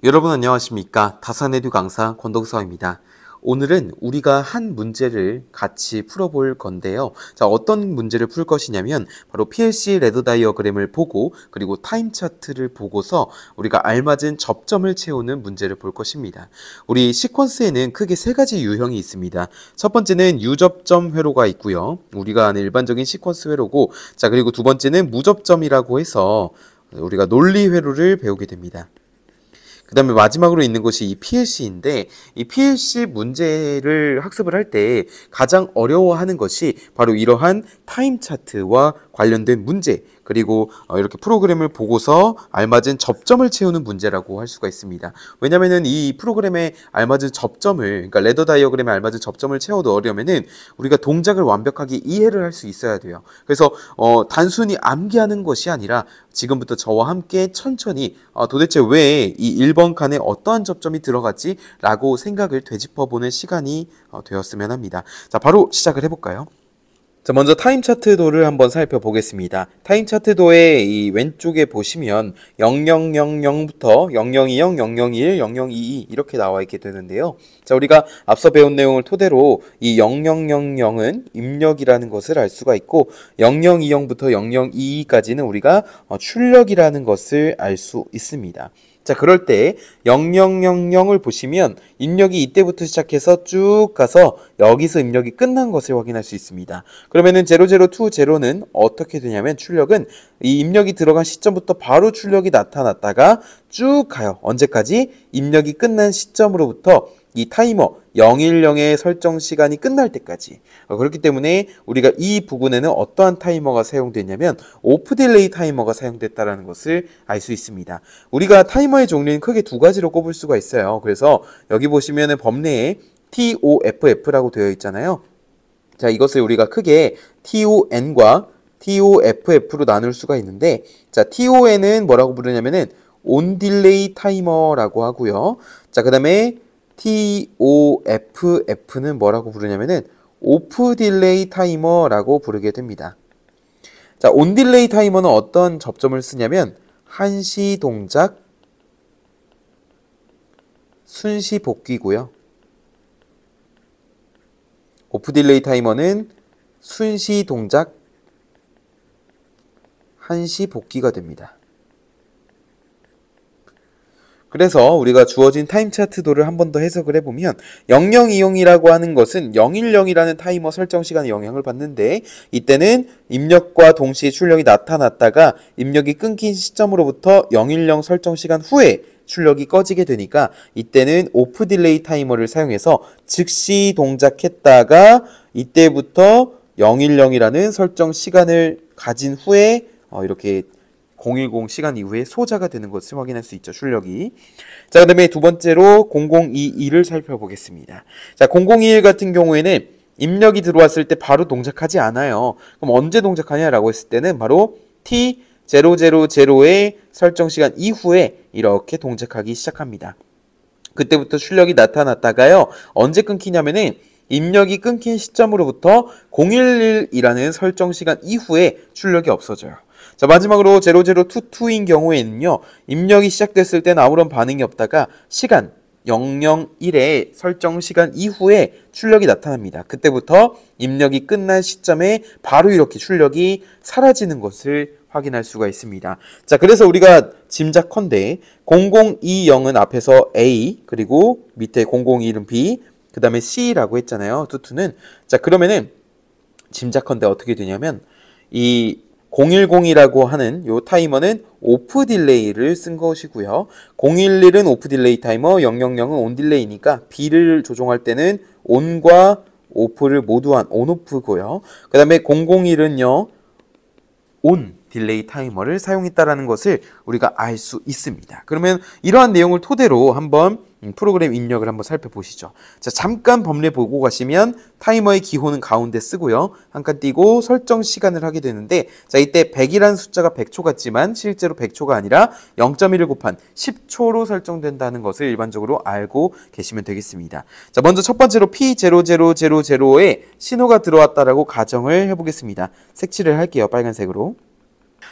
여러분 안녕하십니까? 다산에듀 강사 권동서입니다. 오늘은 우리가 한 문제를 같이 풀어볼 건데요. 자, 어떤 문제를 풀 것이냐면 바로 PLC 레더 다이어그램을 보고 그리고 타임 차트를 보고서 우리가 알맞은 접점을 채우는 문제를 볼 것입니다. 우리 시퀀스에는 크게 세 가지 유형이 있습니다. 첫 번째는 유접점 회로가 있고요. 우리가 아는 일반적인 시퀀스 회로고, 자, 그리고 두 번째는 무접점이라고 해서 우리가 논리 회로를 배우게 됩니다. 그 다음에 마지막으로 있는 것이 이 PLC인데, 이 PLC 문제를 학습을 할 때 가장 어려워하는 것이 바로 이러한 타임 차트와 관련된 문제, 그리고 이렇게 프로그램을 보고서 알맞은 접점을 채우는 문제라고 할 수가 있습니다. 왜냐면은 이 프로그램에 알맞은 접점을, 그러니까 레더 다이어그램에 알맞은 접점을 채워도 어려면은 우리가 동작을 완벽하게 이해를 할 수 있어야 돼요. 그래서 단순히 암기하는 것이 아니라 지금부터 저와 함께 천천히 도대체 왜 이 1번 칸에 어떠한 접점이 들어갔지? 라고 생각을 되짚어보는 시간이 되었으면 합니다. 자, 바로 시작을 해볼까요? 자, 먼저 타임 차트도를 한번 살펴보겠습니다. 타임 차트도의 이 왼쪽에 보시면 0000부터 0020, 0021, 0022 이렇게 나와 있게 되는데요. 자, 우리가 앞서 배운 내용을 토대로 이 0000은 입력이라는 것을 알 수가 있고 0020부터 0022까지는 우리가 출력이라는 것을 알 수 있습니다. 자, 그럴 때 0000을 보시면 입력이 이때부터 시작해서 쭉 가서 여기서 입력이 끝난 것을 확인할 수 있습니다. 그러면은 0020는 어떻게 되냐면 출력은 이 입력이 들어간 시점부터 바로 출력이 나타났다가 쭉 가요. 언제까지? 입력이 끝난 시점으로부터 이 타이머 010의 설정 시간이 끝날 때까지. 그렇기 때문에 우리가 이 부분에는 어떠한 타이머가 사용됐냐면 오프 딜레이 타이머가 사용됐다는 것을 알 수 있습니다. 우리가 타이머의 종류는 크게 두 가지로 꼽을 수가 있어요. 그래서 여기 보시면은 범례에 TOFF라고 되어 있잖아요. 자, 이것을 우리가 크게 TON과 TOFF로 나눌 수가 있는데, 자, TON은 뭐라고 부르냐면은 온 딜레이 타이머라고 하고요. 자, 그 다음에 TOFF는 뭐라고 부르냐면은 오프 딜레이 타이머라고 부르게 됩니다. 자, 온 딜레이 타이머는 어떤 접점을 쓰냐면 한시 동작 순시 복귀고요. 오프 딜레이 타이머는 순시 동작 한시 복귀가 됩니다. 그래서 우리가 주어진 타임 차트도를 한 번 더 해석을 해보면 0020이라고 하는 것은 010이라는 타이머 설정 시간에 영향을 받는데, 이때는 입력과 동시에 출력이 나타났다가 입력이 끊긴 시점으로부터 010 설정 시간 후에 출력이 꺼지게 되니까 이때는 오프 딜레이 타이머를 사용해서 즉시 동작했다가 이때부터 010이라는 설정 시간을 가진 후에 이렇게 010 시간 이후에 소자가 되는 것을 확인할 수 있죠, 출력이. 자, 그 다음에 두 번째로 0022를 살펴보겠습니다. 자, 0021 같은 경우에는 입력이 들어왔을 때 바로 동작하지 않아요. 그럼 언제 동작하냐라고 했을 때는 바로 T000의 설정 시간 이후에 이렇게 동작하기 시작합니다. 그때부터 출력이 나타났다가요, 언제 끊기냐면은 입력이 끊긴 시점으로부터 011이라는 설정 시간 이후에 출력이 없어져요. 자, 마지막으로 0022인 경우에는요, 입력이 시작됐을 때는 아무런 반응이 없다가 시간 001의 설정 시간 이후에 출력이 나타납니다. 그때부터 입력이 끝난 시점에 바로 이렇게 출력이 사라지는 것을 확인할 수가 있습니다. 자, 그래서 우리가 짐작컨대 0020은 앞에서 A, 그리고 밑에 001은 B, 그 다음에 C라고 했잖아요, 투투는. 자, 그러면은 짐작컨대 어떻게 되냐면 이 010이라고 하는 요 타이머는 오프 딜레이를 쓴 것이고요. 011은 오프 딜레이 타이머, 000은 온 딜레이니까 B를 조종할 때는 온과 오프를 모두 한 온오프고요. 그 다음에 001은요, 온 딜레이 타이머를 사용했다라는 것을 우리가 알 수 있습니다. 그러면 이러한 내용을 토대로 한번 프로그램 입력을 한번 살펴보시죠. 자, 잠깐 범례 보고 가시면 타이머의 기호는 가운데 쓰고요. 한 칸 띄고 설정 시간을 하게 되는데, 자, 이때 100이라는 숫자가 100초 같지만 실제로 100초가 아니라 0.1을 곱한 10초로 설정된다는 것을 일반적으로 알고 계시면 되겠습니다. 자, 먼저 첫 번째로 P0000에 신호가 들어왔다라고 가정을 해보겠습니다. 색칠을 할게요, 빨간색으로.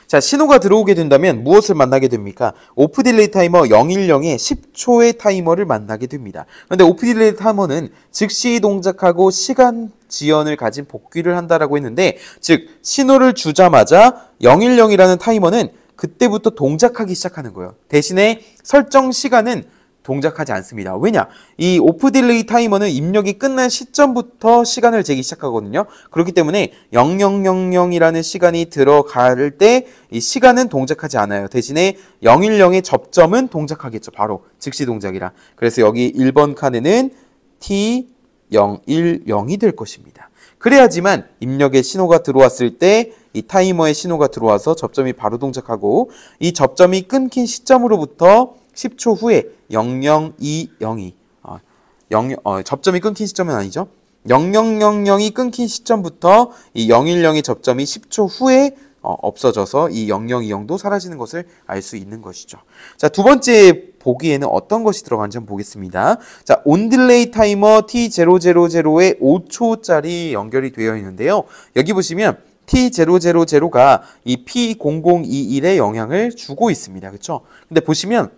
자, 신호가 들어오게 된다면 무엇을 만나게 됩니까? 오프 딜레이 타이머 010의 10초의 타이머를 만나게 됩니다. 그런데 오프 딜레이 타이머는 즉시 동작하고 시간 지연을 가진 복귀를 한다라고 했는데, 즉 신호를 주자마자 010이라는 타이머는 그때부터 동작하기 시작하는 거예요. 대신에 설정 시간은 동작하지 않습니다. 왜냐? 이 오프 딜레이 타이머는 입력이 끝난 시점부터 시간을 재기 시작하거든요. 그렇기 때문에 0000이라는 시간이 들어갈 때 이 시간은 동작하지 않아요. 대신에 010의 접점은 동작하겠죠. 바로 즉시 동작이라. 그래서 여기 1번 칸에는 T010이 될 것입니다. 그래야지만 입력의 신호가 들어왔을 때 이 타이머의 신호가 들어와서 접점이 바로 동작하고, 이 접점이 끊긴 시점으로부터 10초 후에 0020이 접점이 끊긴 시점은 아니죠. 0000이 끊긴 시점부터 이 010의 접점이 10초 후에 없어져서 이 0020도 사라지는 것을 알 수 있는 것이죠. 자, 두 번째 보기에는 어떤 것이 들어가는지 한번 보겠습니다. 자, 온딜레이 타이머 T000에 5초짜리 연결이 되어 있는데요. 여기 보시면 T000가 이 P0021에 영향을 주고 있습니다. 그렇죠? 근데 보시면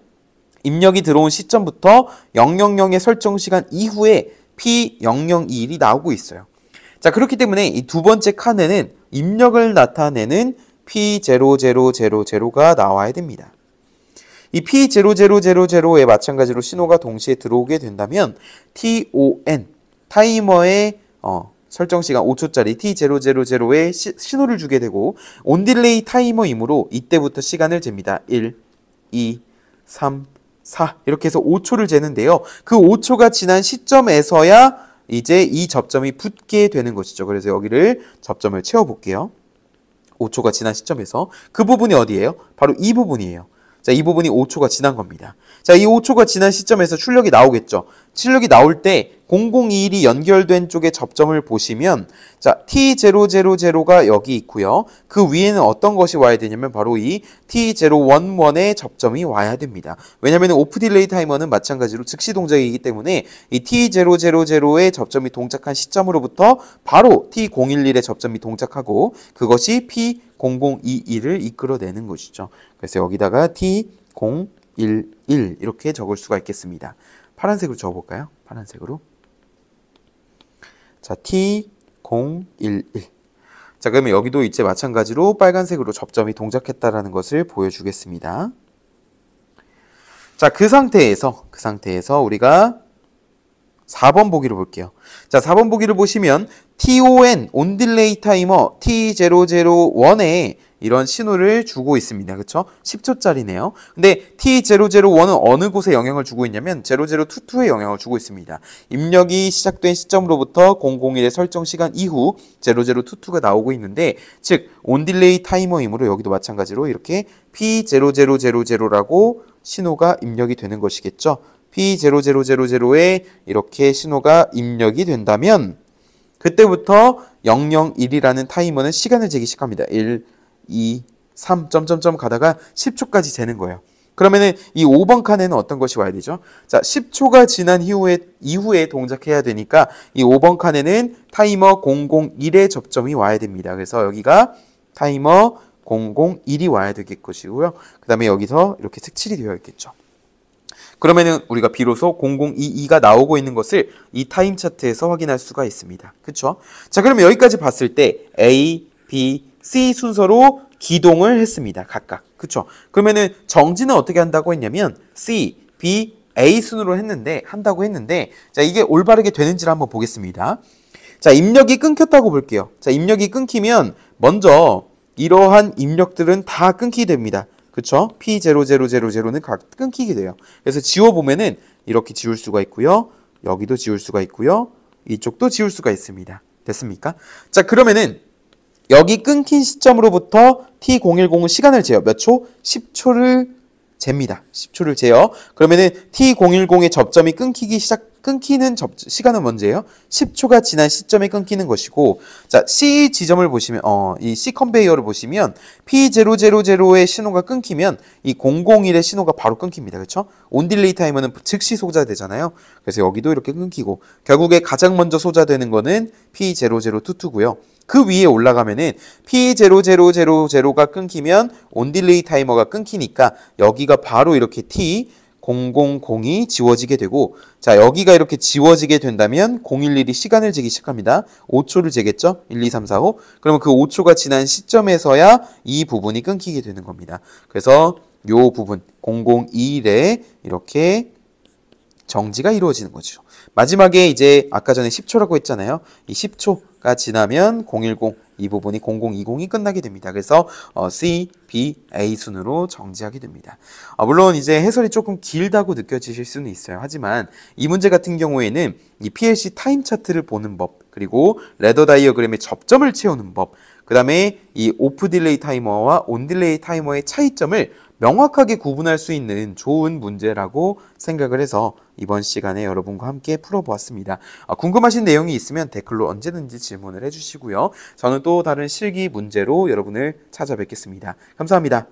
입력이 들어온 시점부터 000의 설정 시간 이후에 P0021이 나오고 있어요. 자, 그렇기 때문에 이 두 번째 칸에는 입력을 나타내는 P0000가 나와야 됩니다. 이 P0000에 마찬가지로 신호가 동시에 들어오게 된다면 TON, 타이머의 설정 시간 5초짜리 T000에 신호를 주게 되고, 온딜레이 타이머이므로 이때부터 시간을 잽니다. 1, 2, 3, 4 이렇게 해서 5초를 재는데요. 그 5초가 지난 시점에서야 이제 이 접점이 붙게 되는 것이죠. 그래서 여기를 접점을 채워볼게요. 5초가 지난 시점에서 그 부분이 어디예요? 바로 이 부분이에요. 자, 이 부분이 5초가 지난 겁니다. 자, 이 5초가 지난 시점에서 출력이 나오겠죠. 출력이 나올 때 0021이 연결된 쪽의 접점을 보시면, 자, T000가 여기 있고요. 그 위에는 어떤 것이 와야 되냐면 바로 이 T011의 접점이 와야 됩니다. 왜냐하면 오프 딜레이 타이머는 마찬가지로 즉시 동작이기 때문에 이 T000의 접점이 동작한 시점으로부터 바로 T011의 접점이 동작하고, 그것이 P0021을 이끌어내는 것이죠. 그래서 여기다가 T011 이렇게 적을 수가 있겠습니다. 파란색으로 적어볼까요? 파란색으로. 자, T011. 자, 그러면 여기도 이제 마찬가지로 빨간색으로 접점이 동작했다라는 것을 보여주겠습니다. 자, 그 상태에서 우리가 4번 보기를 볼게요. 자, 4번 보기를 보시면 TON, 온딜레이 타이머 T001에 이런 신호를 주고 있습니다. 그렇죠? 10초짜리네요. 근데 T001은 어느 곳에 영향을 주고 있냐면 0022에 영향을 주고 있습니다. 입력이 시작된 시점으로부터 001의 설정 시간 이후 0022가 나오고 있는데, 즉 온딜레이 타이머이므로 여기도 마찬가지로 이렇게 P0000라고 신호가 입력이 되는 것이겠죠. P0000에 이렇게 신호가 입력이 된다면 그때부터 001이라는 타이머는 시간을 재기 시작합니다. 1, 2, 3, 점점점 가다가 10초까지 재는 거예요. 그러면은 이 5번 칸에는 어떤 것이 와야 되죠? 자, 10초가 지난 이후에 동작해야 되니까 이 5번 칸에는 타이머 001의 접점이 와야 됩니다. 그래서 여기가 타이머 001이 와야 될 것이고요. 그 다음에 여기서 이렇게 색칠이 되어 있겠죠. 그러면은 우리가 비로소 0022가 나오고 있는 것을 이 타임 차트에서 확인할 수가 있습니다. 그렇죠? 자, 그러면 여기까지 봤을 때 A, B, C 순서로 기동을 했습니다. 각각. 그렇죠? 그러면은 정지는 어떻게 한다고 했냐면 C, B, A 순으로 한다고 했는데, 자, 이게 올바르게 되는지를 한번 보겠습니다. 자, 입력이 끊겼다고 볼게요. 자, 입력이 끊기면 먼저 이러한 입력들은 다 끊기게 됩니다. 그쵸? P0000는 끊기게 돼요. 그래서 지워보면은 이렇게 지울 수가 있고요. 여기도 지울 수가 있고요. 이쪽도 지울 수가 있습니다. 됐습니까? 자, 그러면은 여기 끊긴 시점으로부터 T010은 시간을 재요. 몇 초? 10초를 잽니다. 10초를 재요. 그러면은 T010의 접점이 끊기기 시작한 끊기는 시간은 언제예요? 10초가 지난 시점에 끊기는 것이고, 자, C 지점을 보시면, 이 C 컨베이어를 보시면 P0000의 신호가 끊기면 이 001의 신호가 바로 끊깁니다. 그렇죠? 온 딜레이 타이머는 즉시 소자되잖아요. 그래서 여기도 이렇게 끊기고, 결국에 가장 먼저 소자되는 거는 P0022고요. 그 위에 올라가면은 P0000가 끊기면 온 딜레이 타이머가 끊기니까 여기가 바로 이렇게 T0002 지워지게 되고, 자, 여기가 이렇게 지워지게 된다면 011이 시간을 재기 시작합니다. 5초를 재겠죠? 1, 2, 3, 4, 5. 그러면 그 5초가 지난 시점에서야 이 부분이 끊기게 되는 겁니다. 그래서 요 부분 001에 이렇게 정지가 이루어지는 거죠. 마지막에 이제 아까 전에 10초라고 했잖아요. 이 10초가 지나면 010, 이 부분이 0020이 끝나게 됩니다. 그래서 C, B, A 순으로 정지하게 됩니다. 물론 이제 해설이 조금 길다고 느껴지실 수는 있어요. 하지만 이 문제 같은 경우에는 이 PLC 타임 차트를 보는 법, 그리고 레더 다이어그램의 접점을 채우는 법, 그 다음에 이 오프 딜레이 타이머와 온 딜레이 타이머의 차이점을 명확하게 구분할 수 있는 좋은 문제라고 생각을 해서 이번 시간에 여러분과 함께 풀어보았습니다. 궁금하신 내용이 있으면 댓글로 언제든지 질문을 해주시고요. 저는 또 다른 실기 문제로 여러분을 찾아뵙겠습니다. 감사합니다.